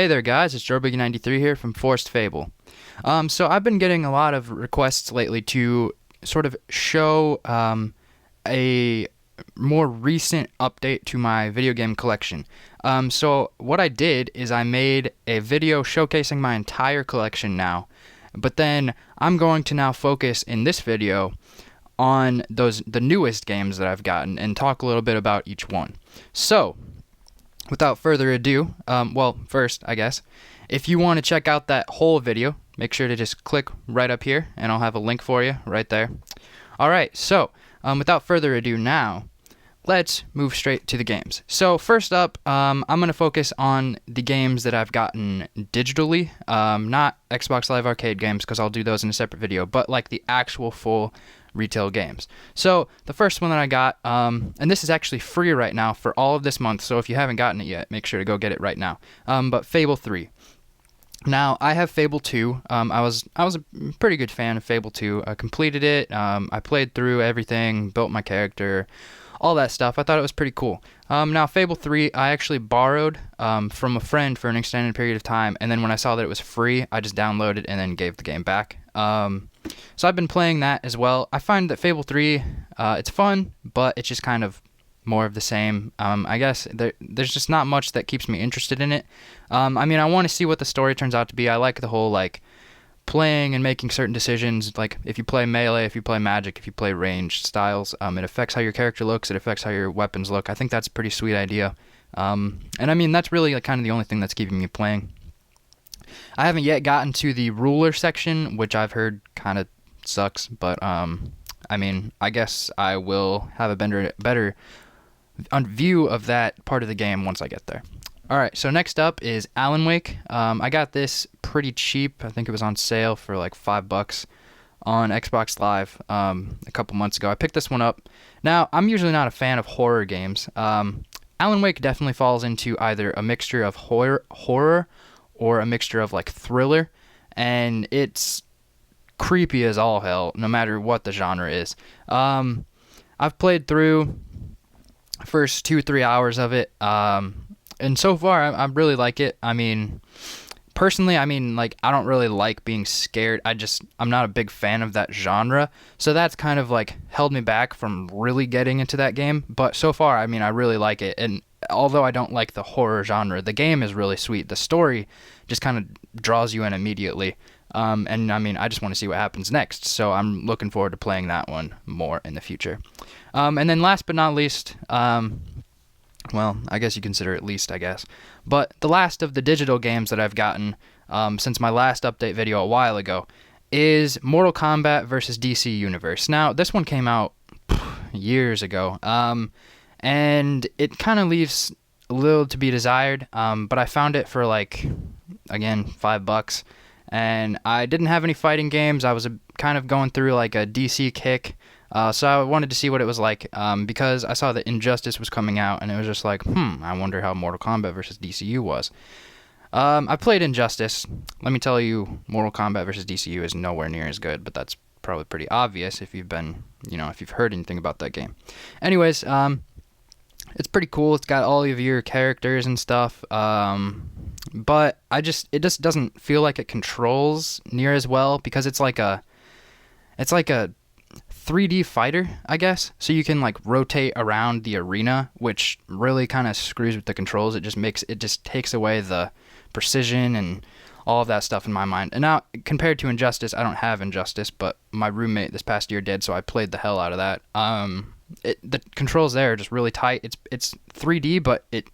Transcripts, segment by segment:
Hey there guys, it's JoeBiggie93 here from Forced Fable. So I've been getting a lot of requests lately to sort of show a more recent update to my video game collection. So what I did is I made a video showcasing my entire collection now, but then I'm going to now focus in this video on the newest games that I've gotten and talk a little bit about each one. So without further ado, first, I guess, if you want to check out that whole video, make sure to just click right up here, and I'll have a link for you right there. Alright, so, without further ado now, let's move straight to the games. So, first up, I'm going to focus on the games that I've gotten digitally, not Xbox Live Arcade games, because I'll do those in a separate video, but like the actual full retail games. So the first one that I got, and this is actually free right now for all of this month, so if you haven't gotten it yet, make sure to go get it right now. But Fable 3. Now, I have Fable 2. I was a pretty good fan of Fable 2. I completed it. I played through everything, built my character, all that stuff. I thought it was pretty cool. Now, Fable 3, I actually borrowed from a friend for an extended period of time, and then when I saw that it was free, I just downloaded and then gave the game back. So I've been playing that as well. I find that Fable 3, it's fun, but it's just kind of more of the same. I guess there's just not much that keeps me interested in it. I mean, I want to see what the story turns out to be. I like the whole, like, playing and making certain decisions, like if you play melee, if you play magic, if you play ranged styles, it affects how your character looks, it affects how your weapons look. I think that's a pretty sweet idea. And I mean, that's really like kind of the only thing that's keeping me playing. I haven't yet gotten to the ruler section, which I've heard kind of sucks, but I mean, I guess I will have a better view of that part of the game once I get there. Alright, so next up is Alan Wake. I got this pretty cheap. I think it was on sale for like $5 on Xbox Live a couple months ago. I picked this one up. Now, I'm usually not a fan of horror games. Alan Wake definitely falls into either a mixture of horror or a mixture of like thriller, and it's creepy as all hell, no matter what the genre is. I've played through the first 2-3 hours of it, and so far I really like it. I mean, personally, like, I don't really like being scared. I'm not a big fan of that genre, so that's kind of like held me back from really getting into that game. But so far, I mean, I really like it, and although I don't like the horror genre, the game is really sweet. The story just kind of draws you in immediately. And I mean, I just want to see what happens next, so I'm looking forward to playing that one more in the future. And then last but not least, well, I guess you consider it least, I guess, but the last of the digital games that I've gotten since my last update video a while ago is Mortal Kombat Vs DC Universe. Now, this one came out years ago, and it kind of leaves a little to be desired, but I found it for like, again, $5, and I didn't have any fighting games. I was kind of going through like a DC kick, so I wanted to see what it was like, because I saw that Injustice was coming out, and it was just like, I wonder how Mortal Kombat vs. DCU was. I played Injustice. Let me tell you, Mortal Kombat vs. DCU is nowhere near as good, but that's probably pretty obvious if you've heard anything about that game. Anyways, it's pretty cool. It's got all of your characters and stuff, but it just doesn't feel like it controls near as well, because it's like a 3D fighter, I guess. So you can like rotate around the arena, which really kind of screws with the controls. It just takes away the precision and all of that stuff in my mind. And now, compared to Injustice, I don't have Injustice, but my roommate this past year did, so I played the hell out of that. The controls there are just really tight. It's 3D, but it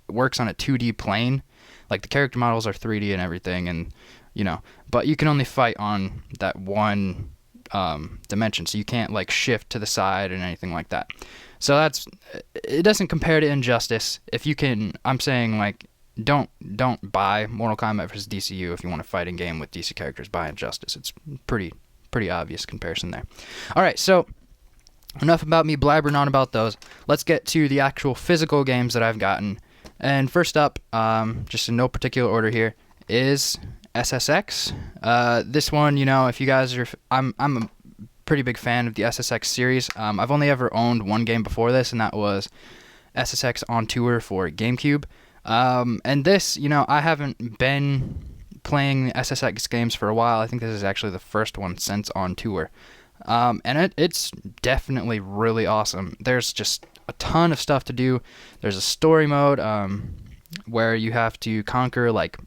works on a 2D plane. Like, the character models are 3D and everything, and but you can only fight on that one dimension, so you can't like shift to the side and anything like that. So it doesn't compare to Injustice. If you can, I'm saying, like, don't buy Mortal Kombat vs. DCU if you want a fighting game with DC characters. Buy Injustice. It's pretty obvious comparison there. All right, so enough about me blabbering on about those. Let's get to the actual physical games that I've gotten. And first up, just in no particular order here, is SSX. This one, if you guys are, I'm a pretty big fan of the SSX series. I've only ever owned one game before this, and that was SSX On Tour for GameCube. And this, I haven't been playing the SSX games for a while. I think this is actually the first one since on tour. And it's definitely really awesome. There's just a ton of stuff to do. There's a story mode where you have to conquer like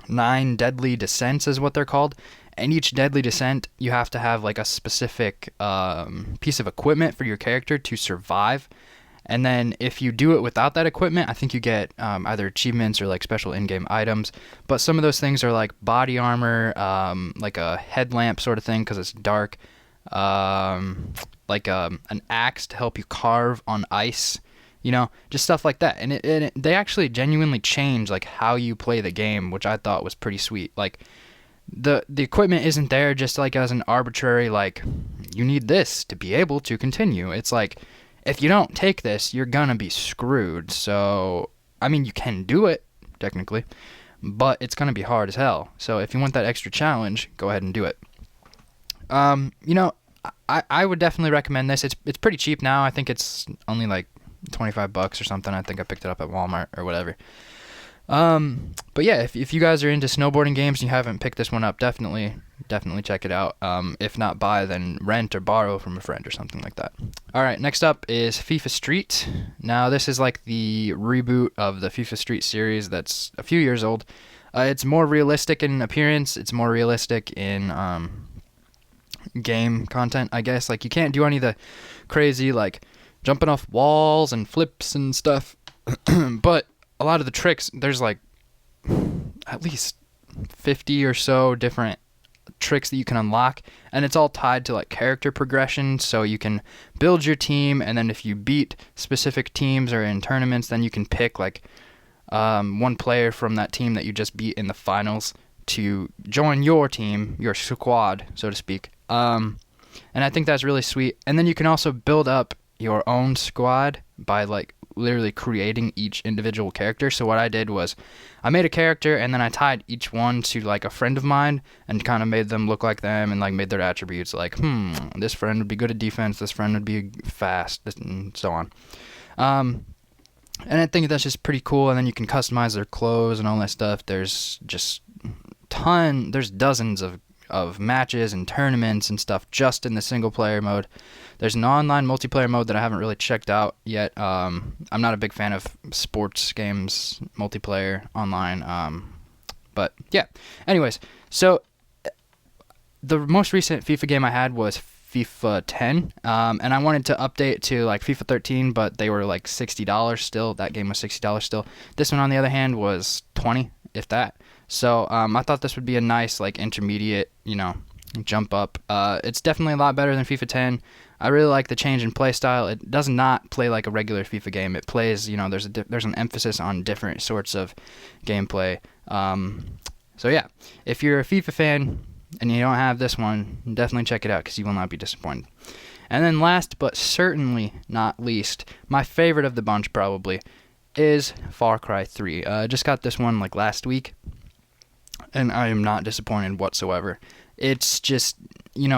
9 deadly descents is what they're called. And each deadly descent, you have to have like a specific piece of equipment for your character to survive. And then if you do it without that equipment, I think you get either achievements or like special in-game items. But some of those things are like body armor, like a headlamp sort of thing because it's dark, like an axe to help you carve on ice, just stuff like that. And they actually genuinely change like how you play the game, which I thought was pretty sweet. Like the equipment isn't there just like as an arbitrary like you need this to be able to continue. It's like if you don't take this, you're gonna be screwed. So I mean, you can do it technically, but it's gonna be hard as hell. So if you want that extra challenge, go ahead and do it. I would definitely recommend this. It's pretty cheap now. I think it's only like $25 or something. I think I picked it up at Walmart or whatever. But yeah, if you guys are into snowboarding games and you haven't picked this one up, definitely check it out. If not buy, then rent or borrow from a friend or something like that. All right, next up is FIFA Street. Now this is like the reboot of the FIFA Street series that's a few years old. It's more realistic in appearance. It's more realistic in game content, I guess. Like you can't do any of the crazy like jumping off walls and flips and stuff. But a lot of the tricks, there's like at least 50 or so different tricks that you can unlock, and it's all tied to like character progression, so you can build your team, and then if you beat specific teams or in tournaments, then you can pick like one player from that team that you just beat in the finals to join your team, your squad, so to speak. And I think that's really sweet. And then you can also build up your own squad by like literally creating each individual character. So what I did was I made a character and then I tied each one to like a friend of mine and kind of made them look like them and like made their attributes like, this friend would be good at defense, this friend would be fast, and so on. And I think that's just pretty cool. And then you can customize their clothes and all that stuff. There's just there's dozens of matches and tournaments and stuff just in the single player mode. There's an online multiplayer mode that I haven't really checked out yet. I'm not a big fan of sports games multiplayer online. But yeah. Anyways, so the most recent FIFA game I had was FIFA 10, and I wanted to update to like FIFA 13, but they were like $60 still. That game was $60 still. This one, on the other hand, was $20, if that. So I thought this would be a nice like intermediate, jump up. It's definitely a lot better than FIFA 10. I really like the change in play style. It does not play like a regular FIFA game. It plays, there's an emphasis on different sorts of gameplay. So yeah, if you're a FIFA fan and you don't have this one, definitely check it out because you will not be disappointed. And then last but certainly not least, my favorite of the bunch probably is Far Cry 3. I just got this one like last week, and I am not disappointed whatsoever. It's just,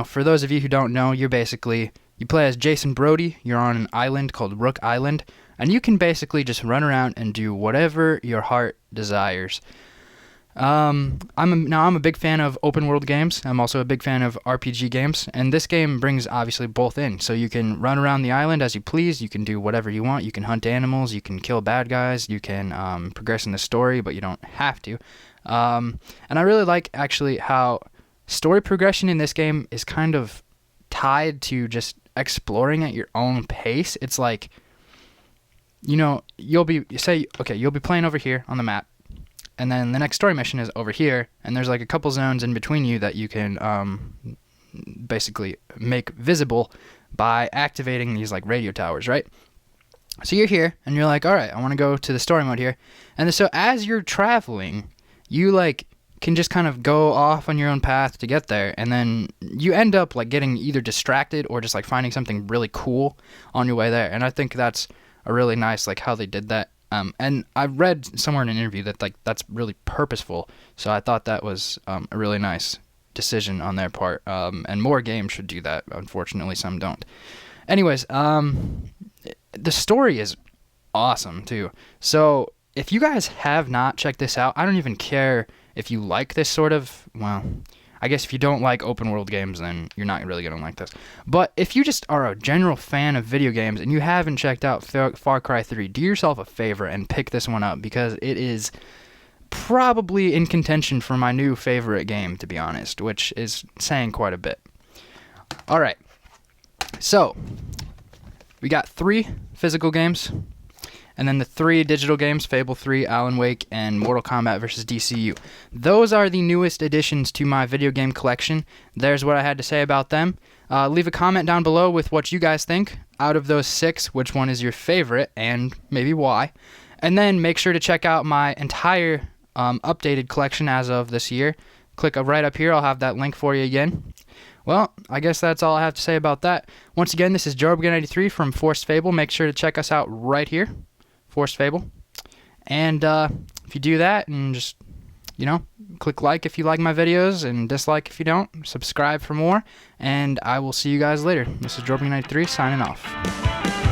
for those of you who don't know, you play as Jason Brody. You're on an island called Rook Island, and you can basically just run around and do whatever your heart desires. I'm a big fan of open world games. I'm also a big fan of RPG games, and this game brings obviously both in. So you can run around the island as you please. You can do whatever you want. You can hunt animals. You can kill bad guys. You can progress in the story, but you don't have to. And I really like actually how story progression in this game is kind of tied to just exploring at your own pace. It's like, you'll be playing over here on the map, and then the next story mission is over here, and there's like a couple zones in between you that you can basically make visible by activating these like radio towers, right? So you're here, and you're like, all right, I want to go to the story mode here. And so as you're traveling, you like can just kind of go off on your own path to get there, and then you end up like getting either distracted or just like finding something really cool on your way there. And I think that's a really nice like how they did that. And I read somewhere in an interview that like that's really purposeful. So I thought that was a really nice decision on their part. And more games should do that. Unfortunately, some don't. Anyways, the story is awesome too. So if you guys have not checked this out, I don't even care if you like this sort of, well, I guess if you don't like open world games, then you're not really going to like this. But if you just are a general fan of video games and you haven't checked out Far Cry 3, do yourself a favor and pick this one up, because it is probably in contention for my new favorite game, to be honest, which is saying quite a bit. Alright, so we got 3 physical games, and then the 3 digital games, Fable 3, Alan Wake, and Mortal Kombat Vs DC. Those are the newest additions to my video game collection. There's what I had to say about them. Leave a comment down below with what you guys think. Out of those 6, which one is your favorite, and maybe why. And then make sure to check out my entire updated collection as of this year. Click right up here. I'll have that link for you again. Well, I guess that's all I have to say about that. Once again, this is Joe93 from Forced Fable. Make sure to check us out right here. Forced Fable. And if you do that, and just, click like if you like my videos, and dislike if you don't, subscribe for more, and I will see you guys later. This is Joe93 signing off.